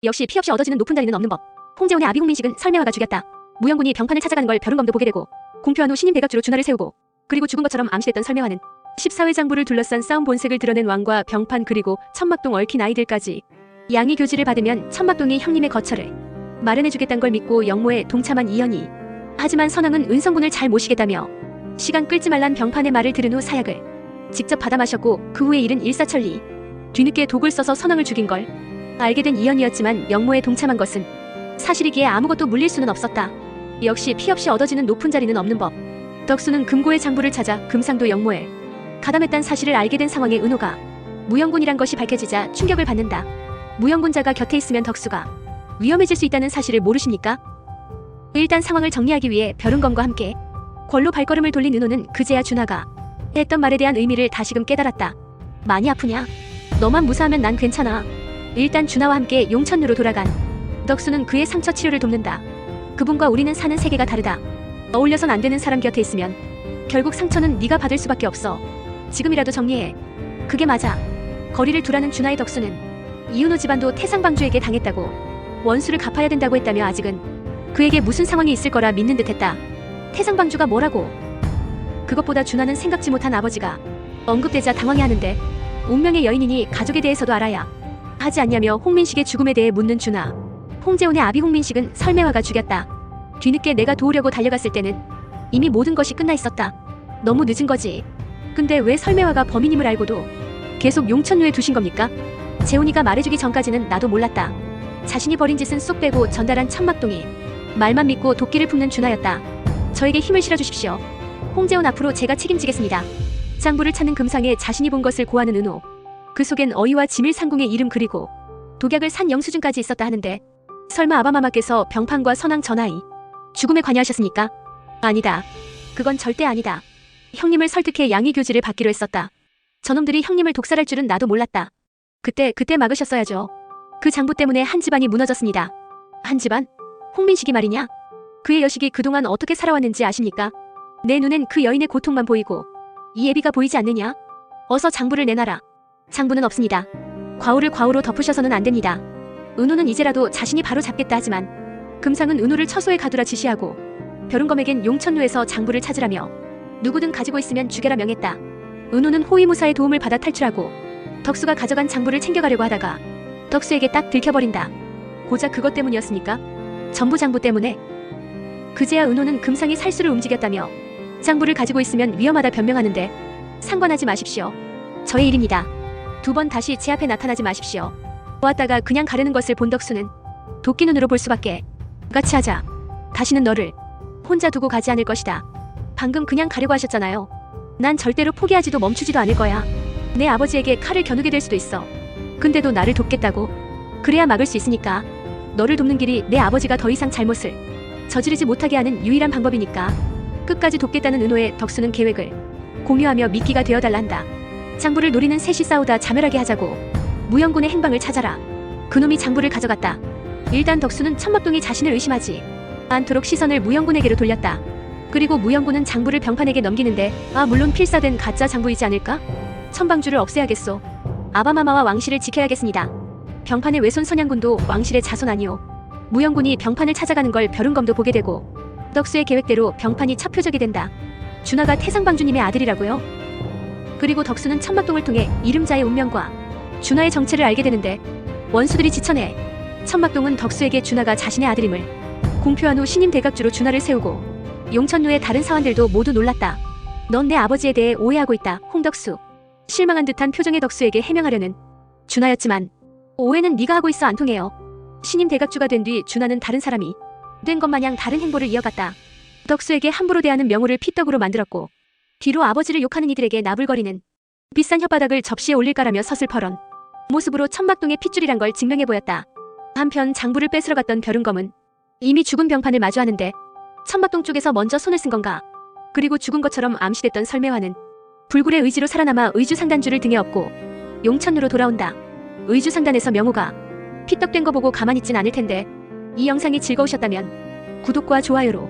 역시 피 없이 얻어지는 높은 자리는 없는 법. 홍제원의 아비 홍민식은 설매화가 죽였다. 무영군이 병판을 찾아가는 걸 벼룬검도 보게 되고 공표한 후 신임 대각주로 준하를 세우고 그리고 죽은 것처럼 암시됐던 설매화는 14회 장부를 둘러싼 싸움 본색을 드러낸 왕과 병판 그리고 천막동 얽힌 아이들까지 양이 교지를 받으면 천막동이 형님의 거처를 마련해주겠다는 걸 믿고 영모에 동참한 이연희. 하지만 선왕은 은성군을 잘 모시겠다며 시간 끌지 말란 병판의 말을 들은 후 사약을 직접 받아 마셨고 그 후의 일은 일사천리. 뒤늦게 독을 써서 선왕을 죽인 걸 알게 된 이연희였지만 영모에 동참한 것은 사실이기에 아무것도 물릴 수는 없었다. 역시 피 없이 얻어지는 높은 자리는 없는 법. 덕수는 금고의 장부를 찾아 금상도 영모에 가담했다는 사실을 알게 된 상황에 은호가 무영군이란 것이 밝혀지자 충격을 받는다. 무영군자가 곁에 있으면 덕수가 위험해질 수 있다는 사실을 모르십니까? 일단 상황을 정리하기 위해 벼룬검과 함께 궐로 발걸음을 돌린 은호는 그제야 준하가 했던 말에 대한 의미를 다시금 깨달았다. 많이 아프냐? 너만 무사하면 난 괜찮아. 일단 준하와 함께 용천루로 돌아간 덕수는 그의 상처 치료를 돕는다. 그분과 우리는 사는 세계가 다르다. 어울려선 안 되는 사람 곁에 있으면 결국 상처는 네가 받을 수밖에 없어. 지금이라도 정리해. 그게 맞아. 거리를 두라는 준하의 덕수는 이은호 집안도 태상방주에게 당했다고 원수를 갚아야 된다고 했다며 아직은 그에게 무슨 상황이 있을 거라 믿는 듯했다. 태상방주가 뭐라고? 그것보다 준하는 생각지 못한 아버지가 언급되자 당황해하는데 운명의 여인이니 가족에 대해서도 알아야 하지 않냐며 홍민식의 죽음에 대해 묻는 준하. 홍제원의 아비 홍민식은 설매화가 죽였다. 뒤늦게 내가 도우려고 달려갔을 때는 이미 모든 것이 끝나 있었다. 너무 늦은 거지. 근데 왜 설매화가 범인임을 알고도 계속 용천루에 두신 겁니까? 재훈이가 말해주기 전까지는 나도 몰랐다. 자신이 벌인 짓은 쏙 빼고 전달한 천막동이 말만 믿고 도끼를 품는 준하였다. 저에게 힘을 실어주십시오. 홍제원 앞으로 제가 책임지겠습니다. 장부를 찾는 금상에 자신이 본 것을 고하는 은호. 그 속엔 어이와 지밀상궁의 이름 그리고 독약을 산 영수증까지 있었다 하는데 설마 아바마마께서 병판과 선왕 전하이 죽음에 관여하셨습니까? 아니다. 그건 절대 아니다. 형님을 설득해 양의 교지를 받기로 했었다. 저놈들이 형님을 독살할 줄은 나도 몰랐다. 그때 막으셨어야죠. 그 장부 때문에 한 집안이 무너졌습니다. 한 집안? 홍민식이 말이냐? 그의 여식이 그동안 어떻게 살아왔는지 아십니까? 내 눈엔 그 여인의 고통만 보이고 이 애비가 보이지 않느냐? 어서 장부를 내놔라. 장부는 없습니다. 과오를 과오로 덮으셔서는 안 됩니다. 은호는 이제라도 자신이 바로 잡겠다 하지만 금상은 은호를 처소에 가두라 지시하고 벼룬검에겐 용천루에서 장부를 찾으라며 누구든 가지고 있으면 죽여라 명했다. 은호는 호위무사의 도움을 받아 탈출하고 덕수가 가져간 장부를 챙겨가려고 하다가 덕수에게 딱 들켜버린다. 고작 그것 때문이었습니까? 전부 장부 때문에. 그제야 은호는 금상이 살수를 움직였다며 장부를 가지고 있으면 위험하다 변명하는데 상관하지 마십시오. 저의 일입니다. 두 번 다시 제 앞에 나타나지 마십시오. 보았다가 그냥 가려는 것을 본 덕수는 도끼 눈으로 볼 수밖에. 같이 하자. 다시는 너를 혼자 두고 가지 않을 것이다. 방금 그냥 가려고 하셨잖아요. 난 절대로 포기하지도 멈추지도 않을 거야. 내 아버지에게 칼을 겨누게 될 수도 있어. 근데도 나를 돕겠다고? 그래야 막을 수 있으니까. 너를 돕는 길이 내 아버지가 더 이상 잘못을 저지르지 못하게 하는 유일한 방법이니까. 끝까지 돕겠다는 은호의 덕수는 계획을 공유하며 미끼가 되어달라 한다. 장부를 노리는 셋이 싸우다 자멸하게 하자고 무영군의 행방을 찾아라. 그놈이 장부를 가져갔다. 일단 덕수는 천막동이 자신을 의심하지 않도록 시선을 무영군에게로 돌렸다. 그리고 무영군은 장부를 병판에게 넘기는데 물론 필사된 가짜 장부이지 않을까? 천방주를 없애야겠소. 아바마마와 왕실을 지켜야겠습니다. 병판의 외손 선양군도 왕실의 자손 아니오. 무영군이 병판을 찾아가는 걸 벼룬검도 보게 되고 덕수의 계획대로 병판이 첩표적이 된다. 준하가 태상방주님의 아들이라고요? 그리고 덕수는 천막동을 통해 이름자의 운명과 준하의 정체를 알게 되는데 원수들이 지쳐내 천막동은 덕수에게 준하가 자신의 아들임을 공표한 후 신임 대각주로 준하를 세우고 용천루의 다른 사원들도 모두 놀랐다. 넌 내 아버지에 대해 오해하고 있다. 홍덕수. 실망한 듯한 표정의 덕수에게 해명하려는 준하였지만 오해는 네가 하고 있어 안 통해요. 신임 대각주가 된 뒤 준하는 다른 사람이 된 것 마냥 다른 행보를 이어갔다. 덕수에게 함부로 대하는 명호를 피떡으로 만들었고 뒤로 아버지를 욕하는 이들에게 나불거리는 비싼 혓바닥을 접시에 올릴까라며 서슬퍼런 모습으로 천막동의 핏줄이란 걸 증명해 보였다. 한편 장부를 뺏으러 갔던 벼룬검은 이미 죽은 병판을 마주하는데 천막동 쪽에서 먼저 손을 쓴 건가? 그리고 죽은 것처럼 암시됐던 설매화는 불굴의 의지로 살아남아 의주상단주를 등에 업고 용천루로 돌아온다. 의주상단에서 명호가 피떡된 거 보고 가만히 있진 않을 텐데 이 영상이 즐거우셨다면 구독과 좋아요로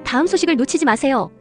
다음 소식을 놓치지 마세요.